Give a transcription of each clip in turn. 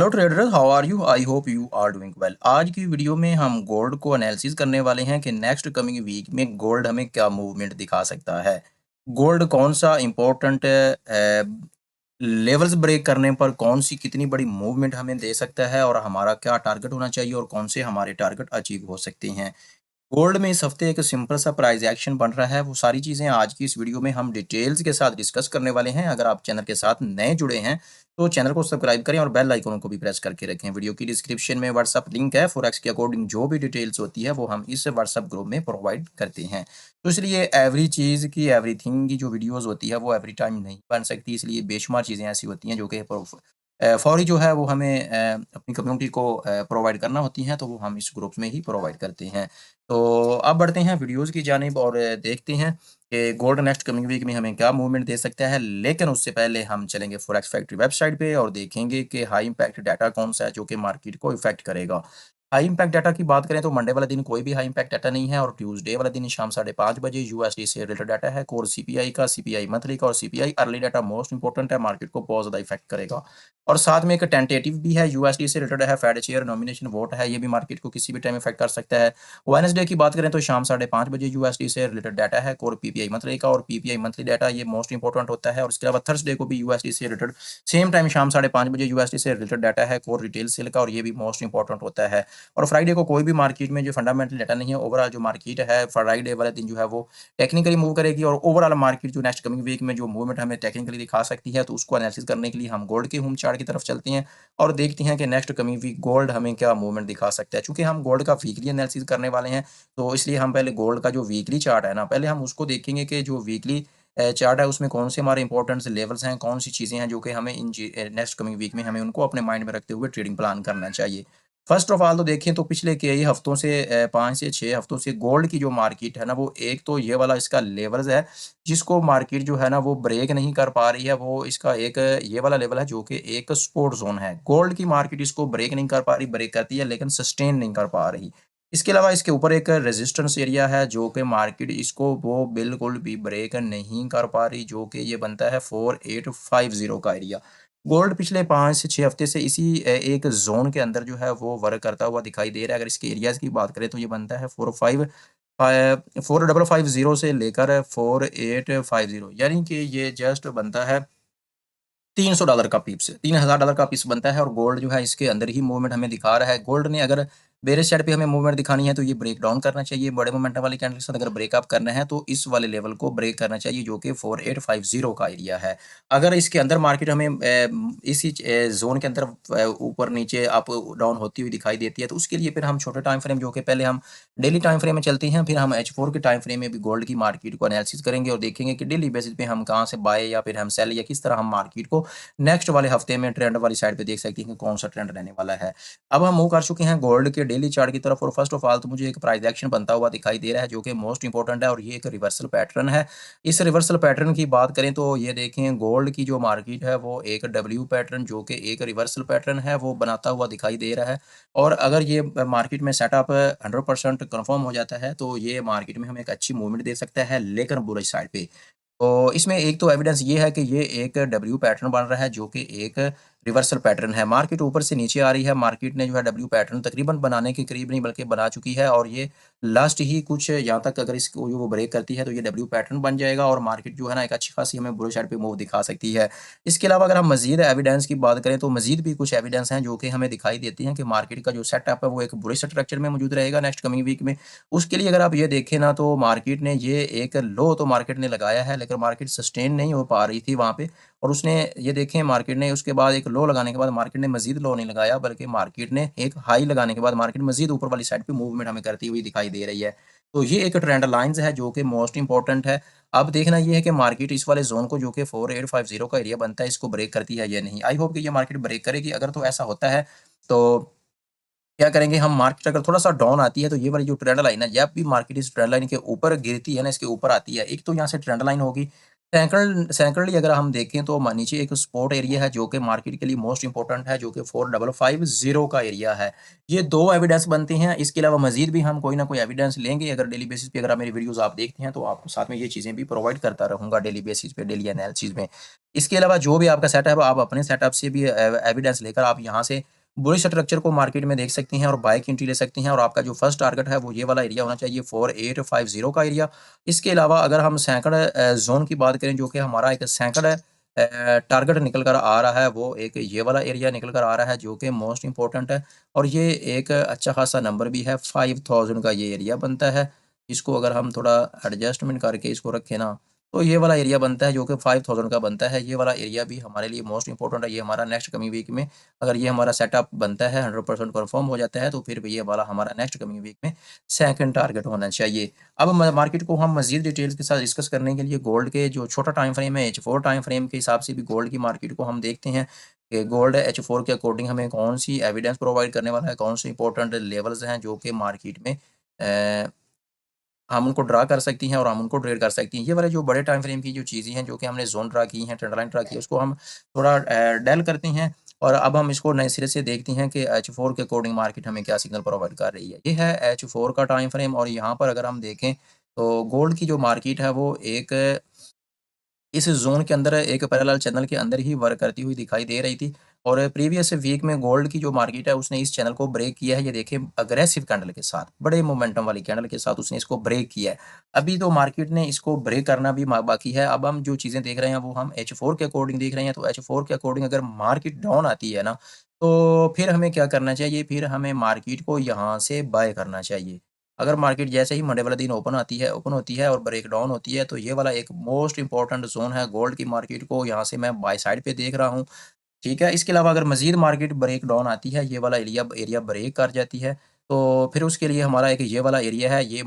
Hello traders, how are you? I hope you are doing well. आज की video में हम गोल्ड को एनालिसिस करने वाले हैं कि नेक्स्ट कमिंग वीक में गोल्ड हमें क्या मूवमेंट दिखा सकता है। गोल्ड कौन सा इम्पोर्टेंट लेवल्स ब्रेक करने पर कौन सी कितनी बड़ी मूवमेंट हमें दे सकता है और हमारा क्या टारगेट होना चाहिए और कौन से हमारे टारगेट अचीव हो सकते हैं। गोल्ड में इस हफ्ते एक सिंपल सा प्राइस एक्शन बन रहा है, वो सारी चीज़ें आज की इस वीडियो में हम डिटेल्स के साथ डिस्कस करने वाले हैं। अगर आप चैनल के साथ नए जुड़े हैं तो चैनल को सब्सक्राइब करें और बेल आइकन को भी प्रेस करके रखें। वीडियो की डिस्क्रिप्शन में व्हाट्सअप लिंक है। फॉरेक्स के अकॉर्डिंग जो भी डिटेल्स होती है वो हम इस व्हाट्सअप ग्रुप में प्रोवाइड करते हैं। तो इसलिए एवरी चीज़ की एवरीथिंग की जो वीडियोज़ होती है वो एवरी टाइम नहीं बन सकती, इसलिए बेशुमार चीज़ें ऐसी होती हैं जो कि फौरी जो है वो हमें अपनी कम्युनिटी को प्रोवाइड करना होती हैं, तो वो हम इस ग्रुप में ही प्रोवाइड करते हैं। तो अब बढ़ते हैं वीडियोज़ की जानिब और देखते हैं कि गोल्ड नेक्स्ट कमिंग वीक में हमें क्या मूवमेंट दे सकता है। लेकिन उससे पहले हम चलेंगे फॉरेक्स फैक्ट्री वेबसाइट पे और देखेंगे कि हाई इम्पैक्ट डाटा कौन-सा है जो कि मार्केट को इफ़ेक्ट करेगा। हाई इम्पैक्ट डाटा की बात करें तो मंडे वाले दिन कोई भी हाई इम्पैक्ट डाटा नहीं है और ट्यूसडे वाले दिन शाम 5:30 बजे यूएसडी से रिलेटेड डाटा है, कोर सीपीआई का, सीपीआई मंथली का और CPI early data most important है, मार्केट को बहुत ज़्यादा इफ़ेक्ट करेगा। और साथ में एक टेंटेटिव भी है, यूएसडी से रिलेटेड है, फेड शेयर नॉमिनेशन वोट है, ये भी मार्केट को किसी भी टाइम इफ़ेक्ट कर सकता है। वेडनेसडे की बात करें तो शाम 5:30 बजे यूएसडी से रिलेटेड डाटा है, कोर पीपीआई मंथली का और पीपीआई मंथली डाटा ये मोस्ट इंपोर्टेंट होता है। और इसके अलावा थर्सडे को भी यूएसडी से रिलेटेड सेम टाइम शाम 5:30 बजे यूएसडी से रिलेटेड डाटा है, कोर रिटेल सेल का और ये भी मोस्ट इंपोर्टेंट होता है। और फ्राइडे को कोई भी मार्केट में जो फंडामेंटल डाटा नहीं है, ओवरऑल जो मार्केट है फ्राइडे वाले दिन जो है वो टेक्निकली मूव करेगी और ओवरऑल मार्केट जो नेक्स्ट कमिंग वीक में जो मूवमेंट हमें टेक्निकली दिखा सकती है, तो उसको एनालिसिस करने के लिए हम गोल्ड के होम चार्ट की तरफ चलते हैं और देखते हैं कि नेक्स्ट कमिंग वीक गोल्ड हमें क्या मूवमेंट दिखा सकता है। चूंकि हम गोल्ड का वीकली एनालिसिस करने वाले हैं, तो इसलिए हम पहले गोल्ड का जो वीकली चार्ट है ना, पहले हम उसको देखेंगे कि जो वीकली चार्ट है उसमें कौन से हमारे इंपॉर्टेंट लेवल्स हैं, कौन सी चीज़ें हैं जो कि हमें इन नेक्स्ट कमिंग वीक में हमें उनको अपने माइंड में रखते हुए ट्रेडिंग प्लान करना चाहिए। फर्स्ट ऑफ ऑल तो देखें तो पिछले कई हफ्तों से 5 से 6 हफ्तों से गोल्ड की जो मार्केट है ना, वो एक तो ये वाला इसका लेवल्स है, जिसको मार्केट जो है ना वो ब्रेक नहीं कर पा रही है। वो इसका एक ये वाला लेवल है जो कि एक सपोर्ट ज़ोन है। गोल्ड की मार्केट इसको ब्रेक नहीं कर पा रही, ब्रेक करती है लेकिन सस्टेन नहीं कर पा रही। इसके अलावा इसके ऊपर एक रेजिस्टेंस एरिया है जो कि मार्केट इसको वो बिल्कुल भी ब्रेक नहीं कर पा रही, जो कि ये बनता है 4850 का एरिया। गोल्ड पिछले 5 से 6 हफ्ते से इसी एक ज़ोन के अंदर जो है वो वर्क करता हुआ दिखाई दे रहा है। अगर इसके एरियाज़ की बात करें तो ये बनता है 4550 से लेकर 4850, यानी कि ये जस्ट बनता है $300 का पिप्स, $3000 का पिप्स बनता है और गोल्ड जो है इसके अंदर ही मूवमेंट हमें दिखा रहा है। गोल्ड ने अगर बेयरिश साइड पे हमें मूवमेंट दिखानी है तो ये ब्रेक डाउन करना चाहिए। बड़े मोमेंटम वाली कैंडल के साथ अगर ब्रेकअप करना है तो इस वाले लेवल को ब्रेक करना चाहिए जो कि 4850 का एरिया है। अगर इसके अंदर मार्केट हमें इसी ज़ोन के अंदर ऊपर-नीचे अप डाउन होती हुई दिखाई देती है, तो उसके लिए फिर हम छोटे टाइम फ्रेम जो कि पहले हम डेली टाइम फ्रेम में चलते हैं, फिर हम H4 के टाइम फ्रेम में भी गोल्ड की मार्केट को एनालिसिस करेंगे और देखेंगे कि डेली बेसिस पे हम कहाँ से बाय या फिर हम सेल या किस तरह हम मार्केट को नेक्स्ट वाले हफ्ते में ट्रेंड वाली साइड पे देख सकते हैं कि कौन सा ट्रेंड रहने वाला है। अब हम मूव कर चुके हैं गोल्ड के डेली चार्ट की तरफ और फर्स्ट ऑफ ऑल तो मुझे एक प्राइस एक्शन बनता हुआ दिखाई दे रहा है जो कि मोस्ट इंपोर्टेंट है और ये एक रिवर्सल पैटर्न है। इस रिवर्सल पैटर्न की बात करें तो ये देखें गोल्ड की जो मार्केट है वो एक डब्ल्यू पैटर्न जो कि एक रिवर्सल पैटर्न है वो बनाता हुआ दिखाई दे रहा है। और अगर ये मार्केट में सेटअप 100% कन्फर्म हो जाता है तो ये मार्केट में हमें एक अच्छी मूवमेंट दे सकता है, लेकिन बुलिश साइड पे। तो इसमें एक तो एविडेंस ये है कि ये एक डब्ल्यू पैटर्न बन रहा है जो कि एक रिवर्सल पैटर्न है। मार्केट ऊपर से नीचे आ रही है, मार्केट ने जो है डब्ल्यू पैटर्न तकरीबन बनाने के करीब नहीं बल्कि बना चुकी है और ये लास्ट ही कुछ यहाँ तक अगर इसको वो ब्रेक करती है तो ये डब्ल्यू पैटर्न बन जाएगा और मार्केट जो है ना एक अच्छी खासी हमें बुलिश साइड पे मूव दिखा सकती है। इसके अलावा अगर हम मज़ीद एविडेंस की बात करें तो मज़ीद भी कुछ एविडेंस हैं जो कि हमें दिखाई देती हैं कि मार्केट का जो सेटअप है वो एक बुलिश स्ट्रक्चर में मौजूद रहेगा नेक्स्ट कमिंग वीक में। उसके लिए अगर आप ये देखें ना तो मार्केट ने ये एक लो तो मार्केट ने लगाया है, लेकिन मार्केट सस्टेन नहीं हो पा रही थी वहाँ पे और उसने ये देखें मार्केट ने उसके बाद एक लो लगाने के बाद मार्केट ने मज़ीद लो नहीं लगाया, बल्कि मार्केट ने एक हाई लगाने के बाद मार्केट मज़ीद ऊपर वाली साइड पे मूवमेंट हमें करती हुई दिखाई दे रही है। तो ये एक ट्रेंड लाइन्स है जो कि मोस्ट इंपोर्टेंट है। अब देखना ये है कि मार्केट इस वाले ज़ोन को जो कि 4850 का एरिया बनता है इसको ब्रेक करती है या नहीं। आई होप कि ये मार्केट ब्रेक करेगी। अगर तो ऐसा होता है तो क्या करेंगे हम, मार्केट अगर थोड़ा-सा डाउन आती है तो ये वाली जो ट्रेंड लाइन है, जब भी मार्केट इस ट्रेंड लाइन के ऊपर गिरती है ना, इसके ऊपर आती है, एक तो यहाँ से ट्रेंड लाइन होगी। सेकंडली अगर हम देखें तो नीचे एक सपोर्ट एरिया है जो कि मार्केट के लिए मोस्ट इंपोर्टेंट है जो कि 4550 का एरिया है। ये 2 एविडेंस बनते हैं, इसके अलावा मज़ीद भी हम कोई ना कोई एविडेंस लेंगे। अगर डेली बेसिस पे अगर आप मेरी वीडियोज़ आप देखते हैं तो आपको साथ में ये चीज़ें भी प्रोवाइड करता रहूँगा डेली बेसिस पे, डेली एनालिसिस में। इसके अलावा जो भी आपका सेटअप है, आप अपने सेटअप से भी एविडेंस लेकर आप यहाँ से बुलिश स्ट्रक्चर को मार्केट में देख सकती हैं और बाय की एंट्री ले सकती हैं और आपका जो फर्स्ट टारगेट है वो ये वाला एरिया होना चाहिए 4850 का एरिया। इसके अलावा अगर हम सेकंड जोन की बात करें, जो कि हमारा एक सेकंड टारगेट निकल कर आ रहा है, वो एक ये वाला एरिया निकल कर आ रहा है जो कि मोस्ट इंपॉर्टेंट है और ये एक अच्छा खासा नंबर भी है। 5000 का ये एरिया बनता है। इसको अगर हम थोड़ा एडजस्टमेंट करके इसको रखें ना, तो ये वाला एरिया बनता है जो कि 5000 का बनता है। ये वाला एरिया भी हमारे लिए मोस्ट इंपॉर्टेंट है। ये हमारा नेक्स्ट कमिंग वीक में अगर ये हमारा सेटअप बनता है, 100% परफॉर्म हो जाता है, तो फिर ये वाला हमारा नेक्स्ट कमिंग वीक में सेकंड टारगेट होना चाहिए। अब मार्केट को हम मजीद डिटेल्स के साथ डिस्कस करने के लिए गोल्ड के जो छोटा टाइम फ्रेम है, H4 टाइम फ्रेम के हिसाब से भी गोल्ड की मार्केट को हम देखते हैं कि गोल्ड H4 के अकॉर्डिंग हमें कौन सी एविडेंस प्रोवाइड करने वाला है, कौन से इंपॉर्टेंट लेवल्स हैं जो कि मार्केट में हम उनको ड्रा कर सकती हैं और हम उनको ट्रेड कर सकती हैं। ये वाले जो बड़े टाइम फ्रेम की जो चीज़ें हैं, जो कि हमने ज़ोन ड्रा की हैं, ट्रेंड लाइन ड्रा की है, उसको हम थोड़ा डेल करते हैं और अब हम इसको नए सिरे से देखते हैं कि H4 के अकॉर्डिंग मार्केट हमें क्या सिग्नल प्रोवाइड कर रही है। ये है H4 का टाइम फ्रेम और यहाँ पर अगर हम देखें तो गोल्ड की जो मार्केट है वो एक इस ज़ोन के अंदर एक पैरेलल चैनल के अंदर ही वर्क करती हुई दिखाई दे रही थी और प्रीवियस वीक में गोल्ड की जो मार्केट है उसने इस चैनल को ब्रेक किया है। ये देखिए अग्रेसिव कैंडल के साथ, बड़े मोमेंटम वाली कैंडल के साथ उसने इसको ब्रेक किया है। अभी तो मार्केट ने इसको ब्रेक करना भी बाकी है। अब हम जो चीज़ें देख रहे हैं वो हम H4 के अकॉर्डिंग देख रहे हैं। तो H4 के अकॉर्डिंग अगर मार्केट डाउन आती है ना, तो फिर हमें क्या करना चाहिए? फिर हमें मार्केट को यहाँ से बाय करना चाहिए। अगर मार्केट जैसे ही मंडे वाले दिन ओपन होती है और ब्रेक डाउन होती है, तो ये वाला एक मोस्ट इंपॉर्टेंट ज़ोन है गोल्ड की मार्केट को, यहाँ से मैं बाय साइड पे देख रहा हूँ, ठीक है? इसके अलावा अगर मज़ीद मार्केट ब्रेक डाउन आती है, ये वाला एरिया एरिया ब्रेक कर जाती है, तो फिर उसके लिए हमारा एक ये वाला एरिया है, ये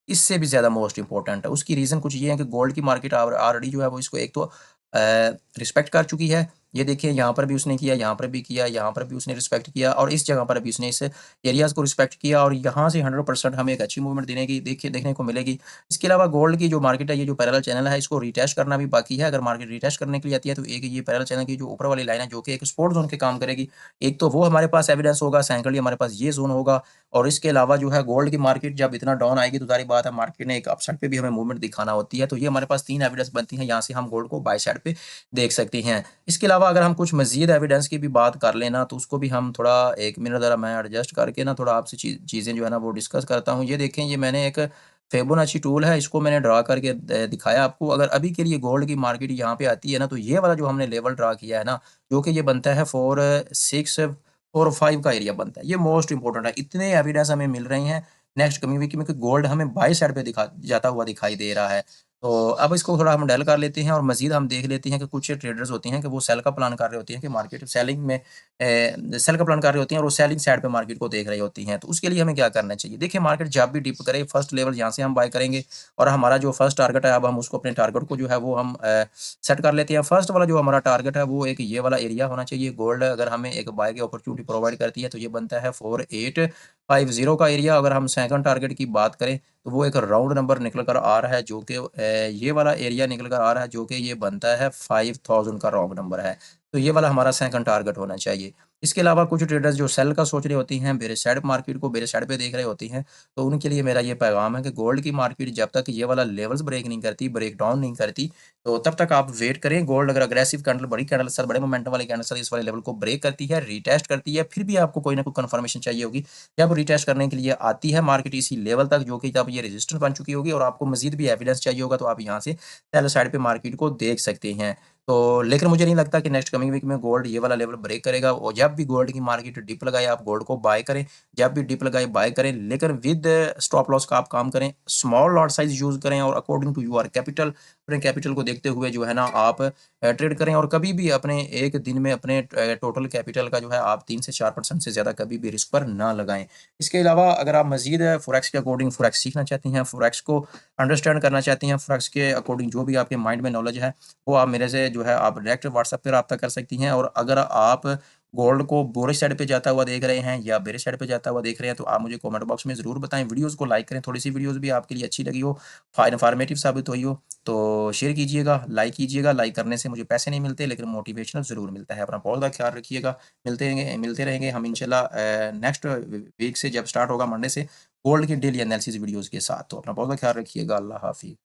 इससे भी ज़्यादा मोस्ट इंपॉर्टेंट है। उसकी रीज़न कुछ ये है कि गोल्ड की मार्केट ऑलरेडी जो है वो इसको एक तो रिस्पेक्ट कर चुकी है। ये देखिए यहाँ पर भी उसने किया, यहाँ पर भी किया, यहाँ पर भी उसने रिस्पेक्ट किया और इस जगह पर भी उसने इस एरियाज़ को रिस्पेक्ट किया और यहाँ से 100% हमें एक अच्छी मूवमेंट देने की देखने को मिलेगी। इसके अलावा गोल्ड की जो मार्केट है, ये जो पैरेलल चैनल है, इसको रिटेस्ट करना भी बाकी है। अगर मार्केट रिटेस्ट करने के लिए आती है, तो एक ये पैरेलल चैनल की जो ऊपर वाली लाइन है, जो कि एक सपोर्ट ज़ोन के काम करेगी। एक तो वो हमारे पास एविडेंस होगा, सेकंडली हमारे पास ये ज़ोन होगा और इसके अलावा जो है गोल्ड की मार्केट जब इतना डाउन आएगी, तो ज़ाहिर बात है मार्केट ने एक अपसाइड पे भी हमें मूवमेंट दिखाना होती है। तो ये हमारे पास 3 एविडेंस बनती हैं, यहाँ से हम गोल्ड को बाय साइड पे देख सकते हैं। इसके अलावा अगर हम कुछ मज़ीद एविडेंस की भी बात कर लें ना, तो उसको भी हम थोड़ा 1 मिनट ज़रा मैं एडजस्ट करके ना थोड़ा आपसे चीज़ें जो है ना वो डिस्कस करता हूँ। ये देखें, ये मैंने एक फिबोनाची टूल है, इसको मैंने ड्रा करके दिखाया आपको। अगर अभी के लिए गोल्ड की मार्केट यहाँ पे आती है ना, तो ये वाला जो हमने लेवल ड्रा किया है ना, जो कि ये बनता है 4, 6 और 5 का एरिया बनता है। ये मोस्ट इंपॉर्टेंट है। इतने एविडेंस हमें मिल रहे हैं नेक्स्ट कमिंग वीक में कि गोल्ड हमें बाय साइड पे दिखा जाता हुआ दिखाई दे रहा है। तो अब इसको थोड़ा हम डल कर लेते हैं और मज़ीद हम देख लेते हैं कि कुछ ट्रेडर्स होते हैं कि वो सेल का प्लान कर रहे होते हैं कि मार्केट सेलिंग में सेल का प्लान कर रहे होती हैं और वो सेलिंग साइड पे मार्केट को देख रही होती हैं। तो उसके लिए हमें क्या करना चाहिए? देखिए, मार्केट जब भी डिप करे, फर्स्ट लेवल यहाँ से हम बाय करेंगे और हमारा जो फर्स्ट टारगेट है, अब हम उसको अपने टारगेट को जो है वो हम सेट कर लेते हैं। फर्स्ट वाला जो हमारा टारगेट है वो एक ये वाला एरिया होना चाहिए। गोल्ड अगर हमें एक बाय की अपॉर्चुनिटी प्रोवाइड करती है, तो ये बनता है 4850 का एरिया। अगर हम सेकंड टारगेट की बात करें, तो वो एक राउंड नंबर निकल कर आ रहा है, जो कि ये वाला एरिया निकल कर आ रहा है, जो कि ये बनता है 5000 का राउंड नंबर है। तो ये वाला हमारा सेकंड टारगेट होना चाहिए। इसके अलावा कुछ ट्रेडर्स जो सेल का सोच रहे होती हैं, बेरिश साइड मार्केट को बेरिश साइड पे देख रहे होती हैं, तो उनके लिए मेरा ये पैगाम है कि गोल्ड की मार्केट जब तक ये वाला लेवल्स ब्रेक नहीं करती, ब्रेक डाउन नहीं करती, तो तब तक आप वेट करें। गोल्ड अगर अग्रेसिव कैंडल, बड़ी कैंडल के साथ, बड़े मोमेंटम वाली कैंडल के साथ इस वाले लेवल को ब्रेक करती है, रीटेस्ट करती है, फिर भी आपको कोई ना कोई कंफर्मेशन चाहिए होगी। जब रीटेस्ट करने के लिए आती है मार्केट इसी लेवल तक, जो कि जब ये रेजिस्टेंस बन चुकी होगी और आपको मज़ीद भी एविडेंस चाहिए होगा, तो आप यहाँ से सेल साइड पे मार्केट को देख सकते हैं। तो लेकिन मुझे नहीं लगता कि नेक्स्ट कमिंग वीक में गोल्ड ये वाला लेवल ब्रेक करेगा और जब भी गोल्ड की मार्केट डिप लगाए, आप गोल्ड को बाय करें। जब भी डिप लगाए बाय करें, लेकिन विद स्टॉप लॉस का आप काम करें। स्मॉल लॉट साइज़ यूज़ करें और अकॉर्डिंग टू योर कैपिटल, अपने कैपिटल को देखते हुए जो है ना आप ट्रेड करें और कभी भी अपने एक दिन में अपने टोटल कैपिटल का जो है आप 3 से 4% से ज़्यादा कभी भी रिस्क पर ना लगाएँ। इसके अलावा अगर आप मज़ीद फ़ॉरेक्स के अकॉर्डिंग फ़ॉरेक्स सीखना चाहती हैं, फ़ॉरेक्स को अंडरस्टैंड करना चाहती हैं, फ़ॉरेक्स के अकॉर्डिंग जो भी आपके माइंड में नॉलेज है, वो आप मेरे से जो है आप डायरेक्ट व्हाट्सएप पे राब्ता कर सकती हैं। और अगर आप गोल्ड को बुलिश साइड पे जाता हुआ देख रहे हैं या बेरिश साइड पे जाता हुआ देख रहे हैं, तो आप मुझे कमेंट बॉक्स में ज़रूर बताएँ। वीडियोज़ को लाइक करें, थोड़ी-सी वीडियोज़ भी आपके लिए अच्छी लगी हो, इन्फॉर्मेटिव साबित हुई हो, तो शेयर कीजिएगा, लाइक कीजिएगा। लाइक करने से मुझे पैसे नहीं मिलते, लेकिन मोटिवेशनल ज़रूर मिलता है। अपना बहुत ज़्यादा ख्याल रखिएगा। मिलते रहेंगे हम इंशाल्लाह नेक्स्ट वीक से, जब स्टार्ट होगा मंडे से, गोल्ड की डेली एनालिसिस वीडियोज़ के साथ। तो अपना बहुत ज़्यादा ख्याल रखिएगा। अल्लाह हाफ़िज़।